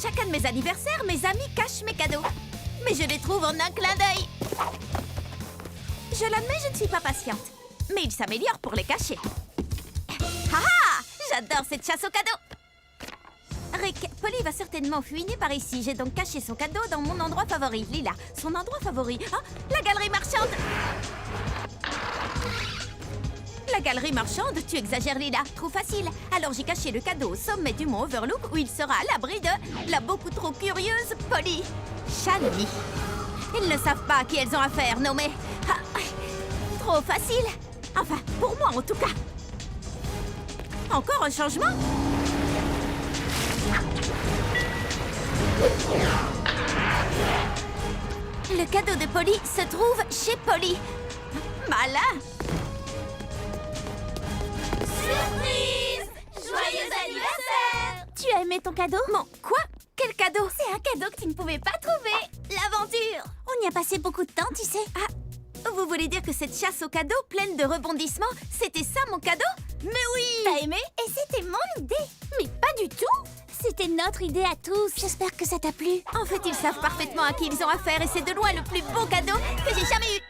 chacun de mes anniversaires, mes amis cachent mes cadeaux. Mais je les trouve en un clin d'œil. Je l'admets, je ne suis pas patiente. Mais ils s'améliorent pour les cacher. Ah! J'adore cette chasse aux cadeaux. Rick, Polly va certainement fouiner par ici. J'ai donc caché son cadeau dans mon endroit favori. Lila, son endroit favori. Ah, la galerie marchande. La galerie marchande, tu exagères, Lila. Trop facile. Alors j'ai caché le cadeau au sommet du mont Overlook où il sera à l'abri de la beaucoup trop curieuse Polly. Shani. Ils ne savent pas à qui elles ont affaire, non mais... Ah, trop facile. Enfin, pour moi en tout cas. Encore un changement? Le cadeau de Polly se trouve chez Polly. Malin! Surprise! Joyeux anniversaire! Tu as aimé ton cadeau? Mon quoi? Quel cadeau? C'est un cadeau que tu ne pouvais pas trouver! L'aventure! On y a passé beaucoup de temps, tu sais. Ah, vous voulez dire que cette chasse aux cadeaux pleine de rebondissements, c'était ça mon cadeau? Mais oui! T'as aimé? Et c'était mon idée! Mais pas du tout! C'était notre idée à tous. J'espère que ça t'a plu. En fait, ils savent parfaitement à qui ils ont affaire et c'est de loin le plus beau cadeau que j'ai jamais eu.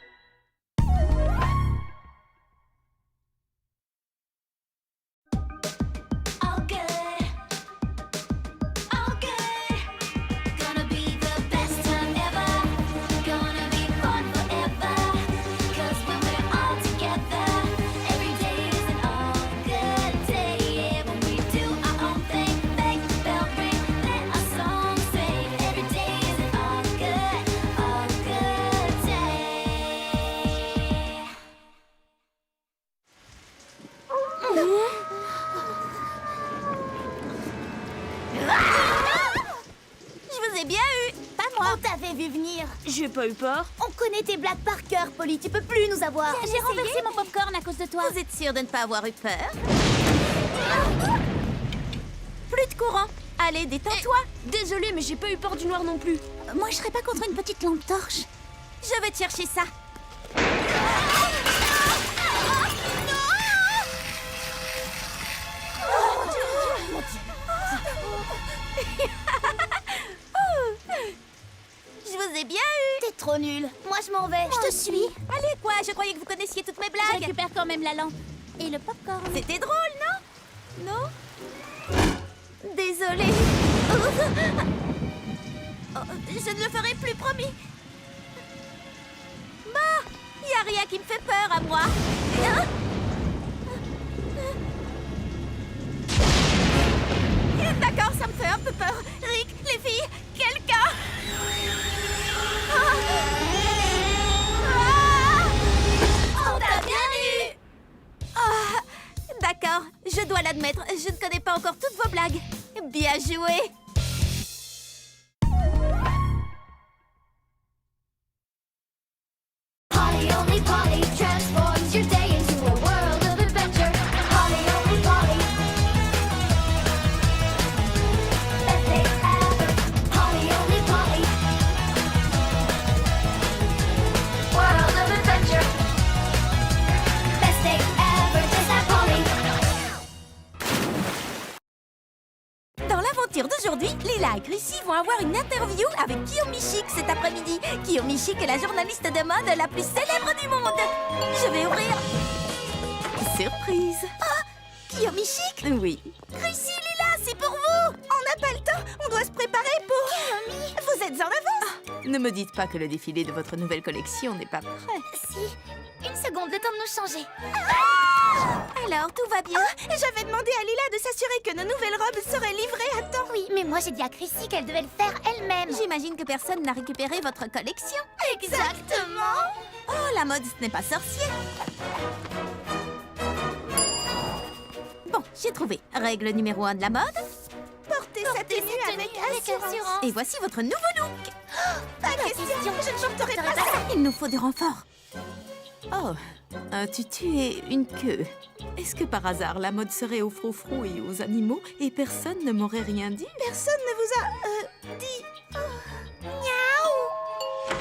On t'avait vu venir. J'ai pas eu peur. On connaît tes blagues par cœur, Polly. Tu peux plus nous avoir. J'ai renversé mon popcorn à cause de toi. Vous êtes sûre de ne pas avoir eu peur? Plus de courant. Allez, détends-toi. Désolée, mais j'ai pas eu peur du noir non plus. Moi, je serais pas contre une petite lampe torche. Je vais te chercher ça. Je vous ai bien eu. T'es trop nulle. Moi, je m'en vais. Je te suis. Allez, quoi? Je croyais que vous connaissiez toutes mes Je blagues. récupère quand même la lampe. Et le popcorn. C'était drôle, non? Non? Désolée. Oh, je ne le ferai plus, promis. Bah, y a rien qui me fait peur à moi. Hein? D'accord, ça me fait un peu peur. Rick, les filles, quelqu'un. On t'a bien eu. Ah, d'accord, je dois l'admettre, je ne connais pas encore toutes vos blagues. Bien joué. Polly, only Polly transforms your day into a world of adventure. Polly, only Polly. Best day ever. Polly, only Polly. World of adventure. Best day ever. Just like Polly. Dans l'aventure d'aujourd'hui, Lila et Chrissy vont avoir une interview avec Kiyomi Chic cet après-midi. Kiyomi Chic est la journaliste de mode la plus célèbre du monde. Je vais ouvrir. Surprise. Ah, Kiyomi Chic? Oui. Chrissy, Lila, c'est pour vous. On n'a pas le temps, on doit se préparer pour... Kiyomi, vous êtes en avance. Ne me dites pas que le défilé de votre nouvelle collection n'est pas prêt. Si, une seconde, le temps de nous changer. Alors, tout va bien? J'avais demandé à Lila de s'assurer que nos nouvelles robes seraient livrées à temps. Oui, mais moi j'ai dit à Chrissy qu'elle devait le faire elle-même. J'imagine que personne n'a récupéré votre collection. Exactement. Oh, la mode, ce n'est pas sorcier. Bon, j'ai trouvé. Règle numéro 1 de la mode. Portez cette tenue avec assurance. Et voici votre nouveau look. Pas question, je ne porterai pas ça. Il nous faut du renfort. Oh, un tutu et une queue. Est-ce que par hasard la mode serait aux froufrous et aux animaux et personne ne m'aurait rien dit? Personne ne vous a dit. Miaou.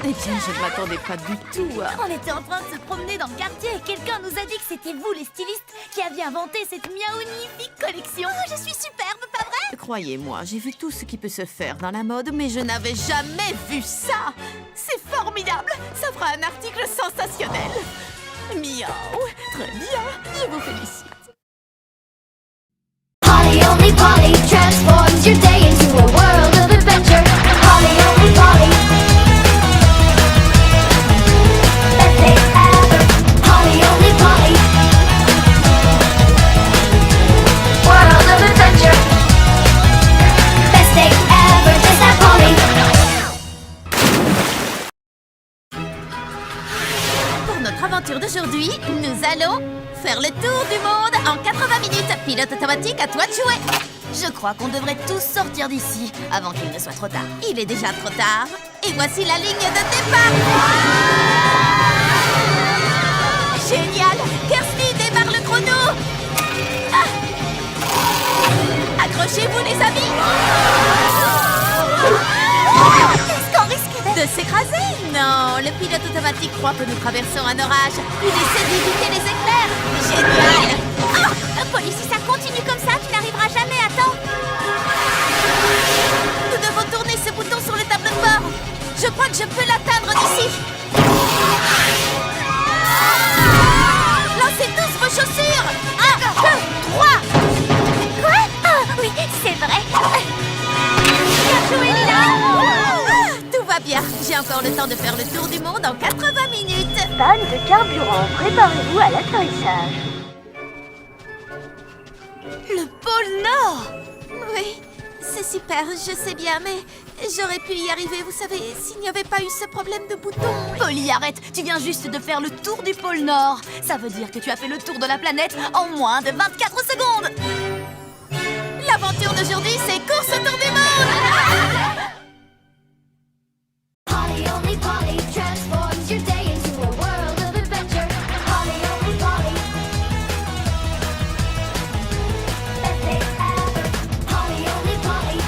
Eh bien, je ne m'attendais pas du tout à... On était en train de se promener dans le quartier et quelqu'un nous a dit que c'était vous, les stylistes, qui aviez inventé cette magnifique collection. Oh, je suis superbe, pas vrai? Croyez-moi, j'ai vu tout ce qui peut se faire dans la mode, mais je n'avais jamais vu ça. C'est formidable. Ça fera un article sensationnel. Miaou. Très bien. Je vous félicite. Polly only Polly transforms your day into a world of adventure. Polly only Polly. Best day ever. Polly only Polly. World of adventure. Best day ever, just like Polly. Pour notre aventure d'aujourd'hui, nous allons faire le tour du monde en 80 minutes. Pilote automatique, à toi de jouer. Je crois qu'on devrait tous sortir d'ici avant qu'il ne soit trop tard. Il est déjà trop tard. Et voici la ligne de départ. Génial. Kirsty démarre le chrono. Accrochez-vous les amis. Est-ce qu'on risque de s'écraser? Non, le pilote automatique croit que nous traversons un orage. Il essaie d'éviter les éclairs. Génial. Polly, si ça continue comme ça, tu n'arriveras jamais à temps. Nous devons tourner ce bouton sur le tableau de bord. Je crois que je peux l'atteindre d'ici. Lancez tous vos chaussures. 1, 2, 3. Quoi? Oh oui, c'est vrai. Bien joué, Lila. Tout va bien. J'ai encore le temps de faire le tour du monde en 80 minutes. Panne de carburant, préparez-vous à l'atterrissage. Le pôle Nord. Oui, c'est super, je sais bien, mais j'aurais pu y arriver, vous savez, s'il n'y avait pas eu ce problème de bouton. Polly, arrête, tu viens juste de faire le tour du pôle Nord. Ça veut dire que tu as fait le tour de la planète en moins de 24 secondes. L'aventure d'aujourd'hui, c'est course autour du monde. Polly only Polly transforms your day into a world of adventure. Polly only Polly. Best day ever. Polly only Polly.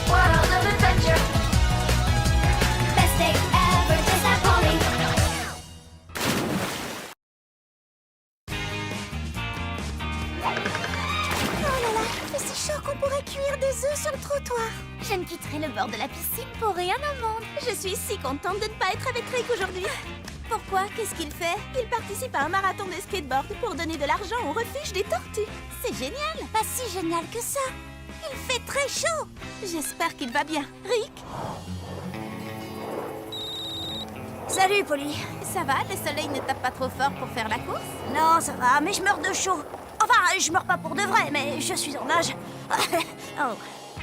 World of adventure. Best day ever, just like Polly. Oh là là, il fait si chaud qu'on pourrait cuire des œufs sur le trottoir. Je ne quitterai le bord de la piscine pour rien au monde. Je suis si contente de ne pas être avec Rick aujourd'hui. Pourquoi? Qu'est-ce qu'il fait? Il participe à un marathon de skateboard pour donner de l'argent au refuge des tortues. C'est génial. Pas si génial que ça. Il fait très chaud. J'espère qu'il va bien. Rick? Salut, Polly. Ça va? Le soleil ne tape pas trop fort pour faire la course? Non, ça va, mais je meurs de chaud. Enfin, je meurs pas pour de vrai, mais je suis en nage. Oh.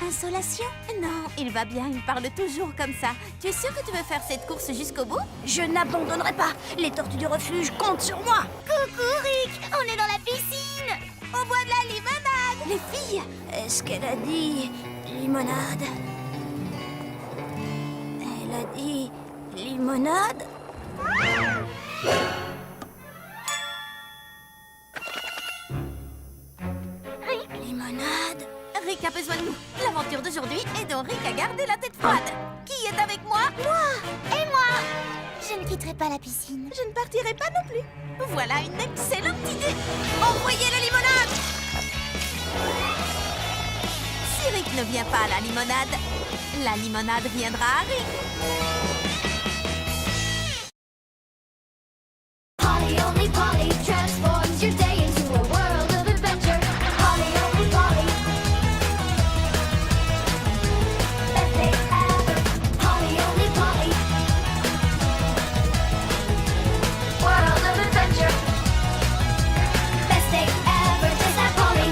Insolation? Non, il va bien, il parle toujours comme ça. Tu es sûr que tu veux faire cette course jusqu'au bout? Je n'abandonnerai pas. Les tortues du refuge comptent sur moi. Coucou Rick, on est dans la piscine. On boit de la limonade! Les filles! Est-ce qu'elle a dit limonade? Elle a dit limonade? Limonade? Rick a besoin de nous. L'aventure d'aujourd'hui est dont Rick a gardé la tête froide. Qui est avec moi? Moi et moi. Je ne quitterai pas la piscine. Je ne partirai pas non plus. Voilà une excellente idée. Envoyez la limonade! Si Rick ne vient pas à la limonade viendra à Rick. Polly only Polly transforms your day into a world of adventure. Polly only Polly. Best day ever. Polly only Polly. World of adventure. Best day ever, just like Polly.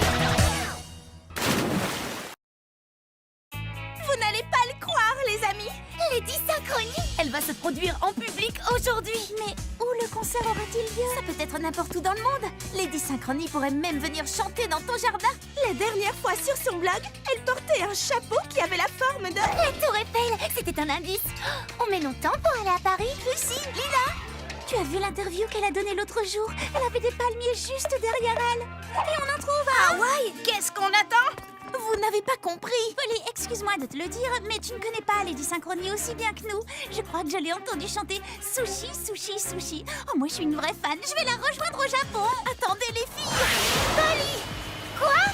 Vous n'allez pas le croire, les amis. Les 10 synchronies. Elle va se produire en public aujourd'hui. Mais où le concert aura-t-il lieu? Ça peut être n'importe où dans le monde. Lady Synchrony pourrait même venir chanter dans ton jardin. La dernière fois sur son blog, elle portait un chapeau qui avait la forme de... La tour Eiffel, c'était un indice. On met longtemps pour aller à Paris. Lucie, Lila, tu as vu l'interview qu'elle a donnée l'autre jour? Elle avait des palmiers juste derrière elle. Et on en trouve à Hawaï, qu'est-ce qu'on attend? Vous n'avez pas compris. Polly, excuse-moi de te le dire, mais tu ne connais pas Lady Synchrony aussi bien que nous. Je crois que je l'ai entendu chanter Sushi, Sushi, Sushi. Oh, moi, je suis une vraie fan. Je vais la rejoindre au Japon. Attendez les filles. Polly. Quoi?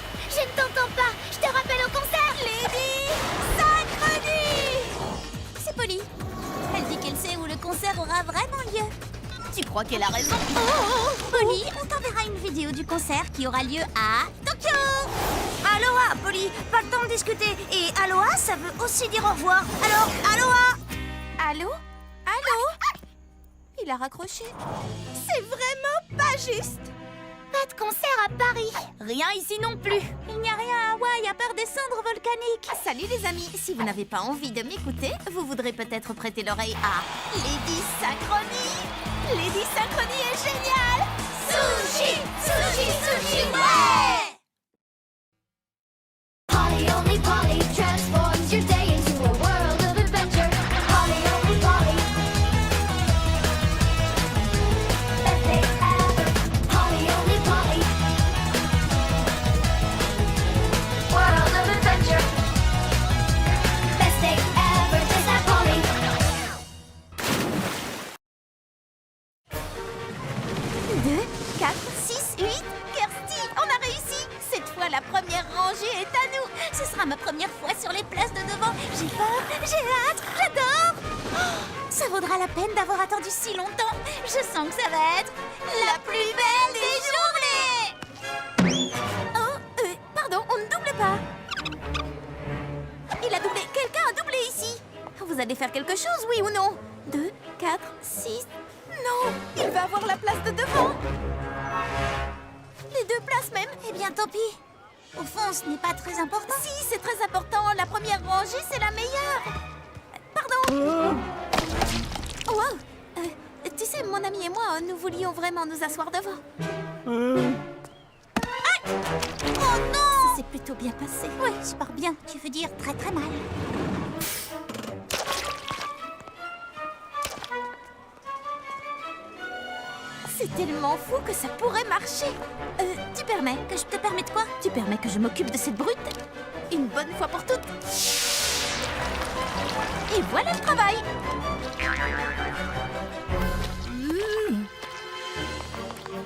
Tu crois qu'elle a raison? Oh, Polly, on t'enverra une vidéo du concert qui aura lieu à Tokyo. Aloha, Polly, pas le temps de discuter. Et aloha, ça veut aussi dire au revoir. Alors, aloha. Allô? Allô? Il a raccroché. C'est vraiment pas juste. Pas de concert à Paris. Rien ici non plus. Il n'y a rien à Hawaï à part des cendres volcaniques. Salut les amis, si vous n'avez pas envie de m'écouter, vous voudrez peut-être prêter l'oreille à Lady Synchronie. Lady Synchronie est géniale. Sushi, sushi, sushi, ouais! Polly, only Polly transforms your day into a world of adventure. Polly, only Polly. Best day ever. Polly, only Polly. World of adventure. Best day ever, just like Polly. 2, 4, 6, 8. Kirsty, on a réussi. Cette fois, la première rangée est à nous. Ce sera ma première fois sur les places de devant. J'ai peur, j'ai hâte, j'adore. Oh, ça vaudra la peine d'avoir attendu si longtemps. Je sens que ça va être la plus belle des journées. Oh, pardon, on ne double pas. Il a doublé. Quelqu'un a doublé ici. Vous allez faire quelque chose, oui ou non? 2, 4, 6. Non, il va avoir la place de devant. Les 2 places même. Eh bien, tant pis. Au fond, ce n'est pas très important. Si, c'est très important. La première rangée, c'est la meilleure. Pardon. Wow. Tu sais, mon ami et moi, nous voulions vraiment nous asseoir devant. Oh non! Ça s'est plutôt bien passé. Oui, je pars bien. Tu veux dire très très mal. C'est tellement fou que ça pourrait marcher. Tu permets? Que je te permets de quoi? Tu permets que je m'occupe de cette brute? Une bonne fois pour toutes. Et voilà le travail.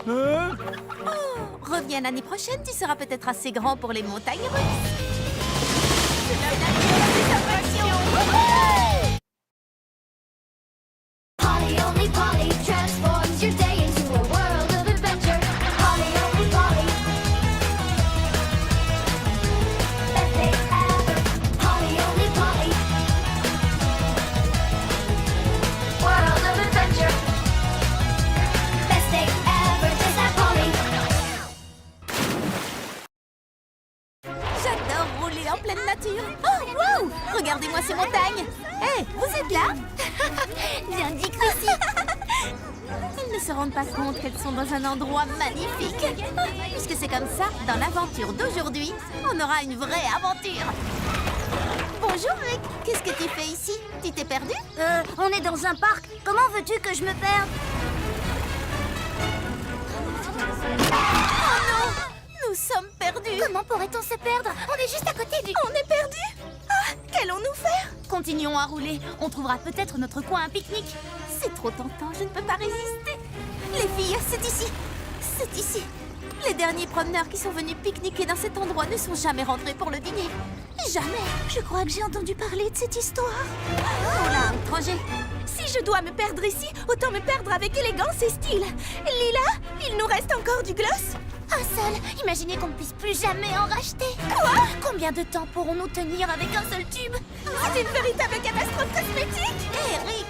Oh, reviens l'année prochaine, tu seras peut-être assez grand pour les montagnes russes. C'est la satisfaction. Polly, only Polly transforms your day into a world of adventure. Polly, only Polly. Best day ever. Polly, only Polly. World of adventure. Best day ever, just like Polly. J'adore rouler en pleine nature. Oh, wow! Regardez-moi ces montagnes. Hé, vous êtes là? Bien dit, Chrissy. Ils ne se rendent pas compte qu'elles sont dans un endroit magnifique. Puisque c'est comme ça, dans l'aventure d'aujourd'hui, on aura une vraie aventure. Bonjour Rick, qu'est-ce que tu fais ici? Tu t'es perdu? On est dans un parc. Comment veux-tu que je me perde? Oh non! Nous sommes perdus. Comment pourrait-on se perdre? On est juste à côté du... On est perdus? Ah, qu'allons-nous faire? Continuons à rouler. On trouvera peut-être notre coin à pique-nique. C'est trop tentant, je ne peux pas résister. Les filles, c'est ici. C'est ici. Les derniers promeneurs qui sont venus pique-niquer dans cet endroit ne sont jamais rentrés pour le dîner. Jamais. Je crois que j'ai entendu parler de cette histoire. Oh là, étranger. Si je dois me perdre ici, autant me perdre avec élégance et style. Lila, il nous reste encore du gloss? Un seul. Imaginez qu'on ne puisse plus jamais en racheter. Quoi? Combien de temps pourrons-nous tenir avec un seul tube? C'est une véritable catastrophe cosmétique. Eric,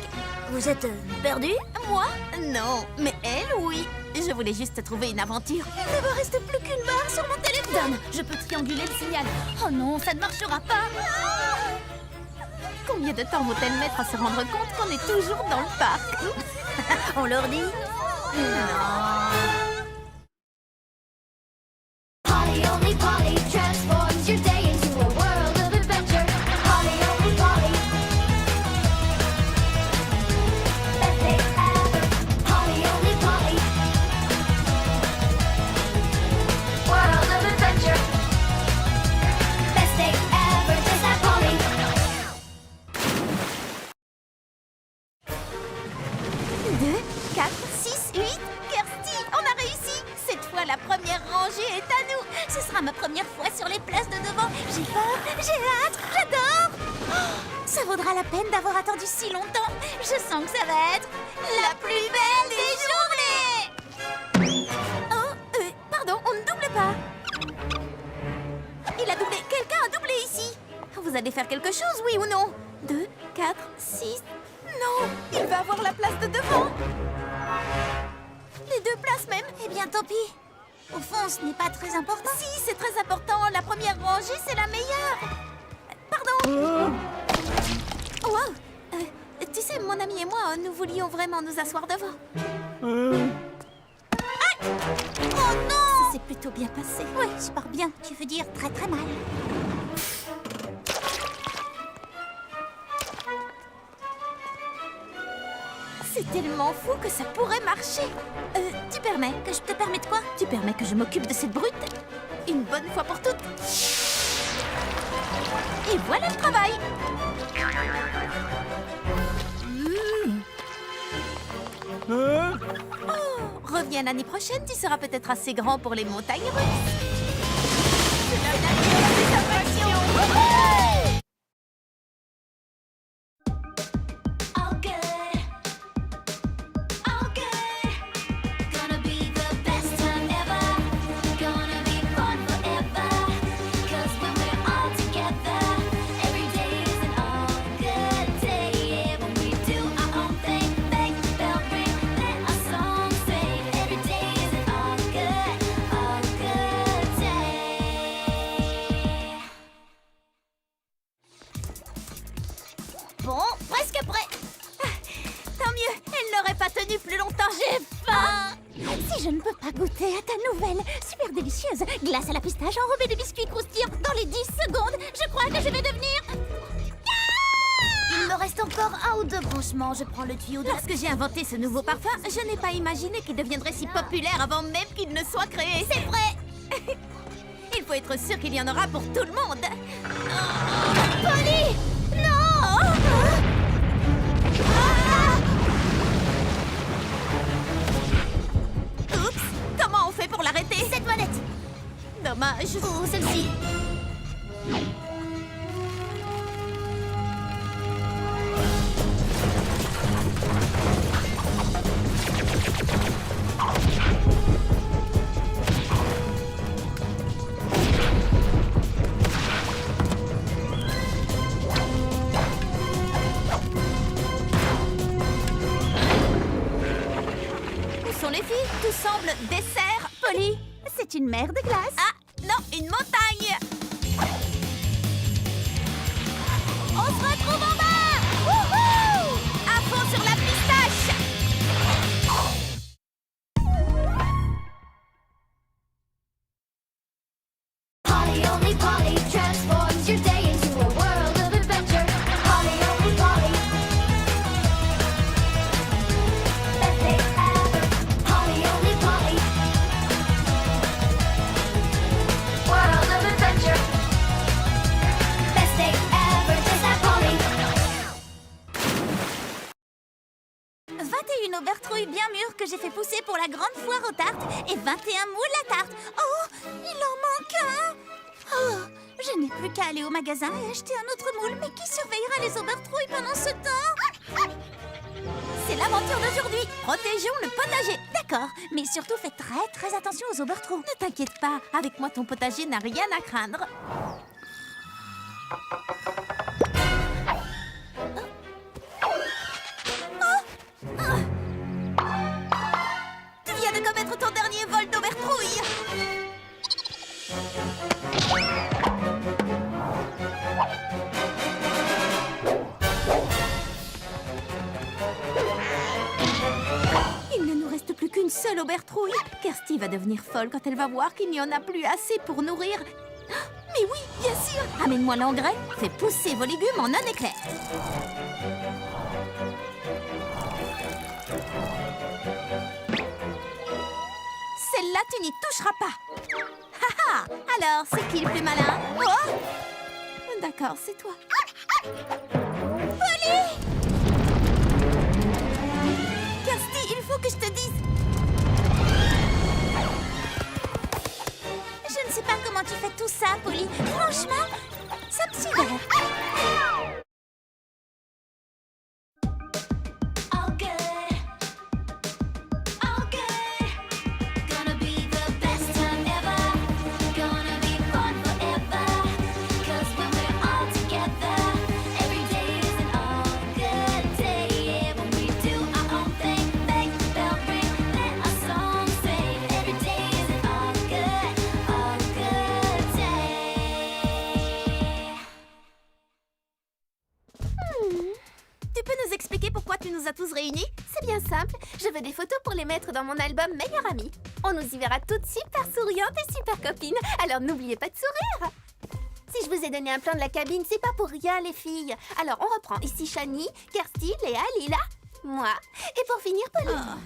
Vous êtes perdu? moi? Non, mais elle, oui. Je voulais juste trouver une aventure. Il ne me reste plus qu'une barre sur mon téléphone. Je peux trianguler le signal. Oh non, ça ne marchera pas. Combien de temps vont-elles mettre à se rendre compte qu'on est toujours dans le parc? On leur dit? Polly, only Polly transforms your day into a world of adventure. Polly, only Polly. Best day ever. Polly, only Polly. World of adventure. Best day ever, just like Polly. 2, 4, 6, 8. Kirsty, on a réussi. Cette fois, la première rangée est à nous. Ce sera ma première fois sur les places de devant. J'ai peur, j'ai hâte, j'adore. Oh, ça vaudra la peine d'avoir attendu si longtemps. Je sens que ça va être la plus belle des journées. pas. Il a doublé. Quelqu'un a doublé ici. Vous allez faire quelque chose, oui ou non? 2, 4, 6... Non, il va avoir la place de devant. Les deux places même. Eh bien, tant pis. Au fond, ce n'est pas très important. Si, c'est très important. La première rangée, c'est la meilleure. Pardon. Wow. Tu sais, mon ami et moi, nous voulions vraiment nous asseoir devant. Oh non! Ça s'est plutôt bien passé. Oui, super bien. Tu veux dire très très mal. C'est tellement fou que ça pourrait marcher. Tu permets? Que je te permets de quoi? Tu permets que je m'occupe de cette brute? Une bonne fois pour toutes. Et voilà le travail. Oh, reviens l'année prochaine, tu seras peut-être assez grand pour les montagnes russes. C'est la meilleure des attractions. All good, all good. Gonna be the best time ever. Gonna be fun forever. 'Cause when we're all together, every day is an all good day. Yeah, when we do our own thing, make the bell ring, let our song sing. Every day is an all good day. Bon, presque prêt. Tant mieux, elle n'aurait pas tenu plus longtemps. J'ai faim. Si je ne peux pas goûter à ta nouvelle, super délicieuse glace à la pistache enrobée de biscuits croustillants dans les 10 secondes, je crois que je vais devenir... Il me reste encore un ou deux branchements. Je prends le tuyau de... Lorsque j'ai inventé ce nouveau parfum, je n'ai pas imaginé qu'il deviendrait si populaire avant même qu'il ne soit créé. C'est vrai. Il faut être sûr qu'il y en aura pour tout le monde. Polly! Non! Oups, comment on fait pour l'arrêter? Cette manette! Dommage. Ou celle-ci! Où sont les filles? Tout semble dessert, Polly. C'est une mer de glace! Ah, non, une montagne. On se retrouve en bas. Wouhou! À fond sur la pistache. Polly only Polly transforms your day into a world of adventure. Polly only Polly. Best day ever. Polly only Polly. World of adventure. Best day ever. Just that Polly. 21 aubertrouilles bien mûres que j'ai fait pousser pour la grande foire aux tartes et 21 moules à tarte. Oh, il en manque un. Oh, je n'ai plus qu'à aller au magasin et acheter un autre moule. Mais qui surveillera les aubertrouilles pendant ce temps? C'est l'aventure d'aujourd'hui. Protégeons le potager. D'accord, mais surtout faites très très attention aux aubertrouilles. Ne t'inquiète pas, avec moi ton potager n'a rien à craindre. Tu viens de commettre ton dernier vol d'aubertrouille. Il ne nous reste plus qu'une seule aubertrouille. Kirsty va devenir folle quand elle va voir qu'il n'y en a plus assez pour nourrir. Ah, mais oui, bien sûr. Amène-moi l'engrais. Fais pousser vos légumes en un éclair. Celle-là, tu n'y toucheras pas. Haha. Alors, c'est qui le plus malin? Oh, d'accord, c'est toi. Polly! Kirsty, il faut que je te dise. Je ne sais pas comment tu fais tout ça, Polly. Franchement, ça me sidère. All good, all good. Gonna be the best time ever. expliquer pourquoi tu nous as tous réunis? C'est bien simple, je veux des photos pour les mettre dans mon album Meilleure Amie. On nous y verra toutes super souriantes et super copines, alors n'oubliez pas de sourire. Si je vous ai donné un plan de la cabine, c'est pas pour rien les filles. Alors on reprend ici Shani, Kirsty, Léa, Lila, moi, et pour finir Pauline.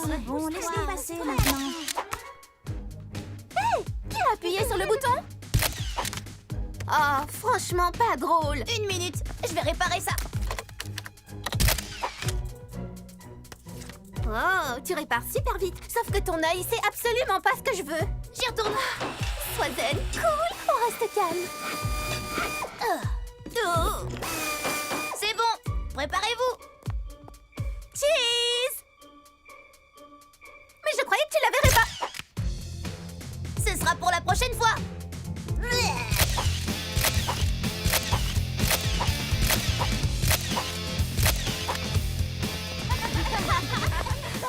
C'est bon, laisse-les passer maintenant. Qui a appuyé sur le bouton? Oh, franchement pas drôle. 1 minute, je vais réparer ça. Oh, tu répares super vite. Sauf que ton œil, c'est absolument pas ce que je veux. J'y retourne. Sois zen, cool, on reste calme. Oh. C'est bon, préparez-vous. Cheese. Mais je croyais que tu la verrais pas. Ce sera pour la prochaine fois.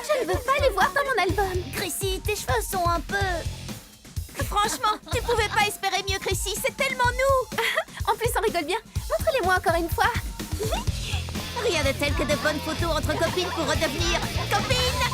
Je ne veux pas les voir dans mon album. Chrissy, tes cheveux sont un peu... Franchement, tu pouvais pas espérer mieux, Chrissy. C'est tellement nous. En plus, on rigole bien. Montre-les-moi encore une fois. Rien de tel que de bonnes photos entre copines pour redevenir copines.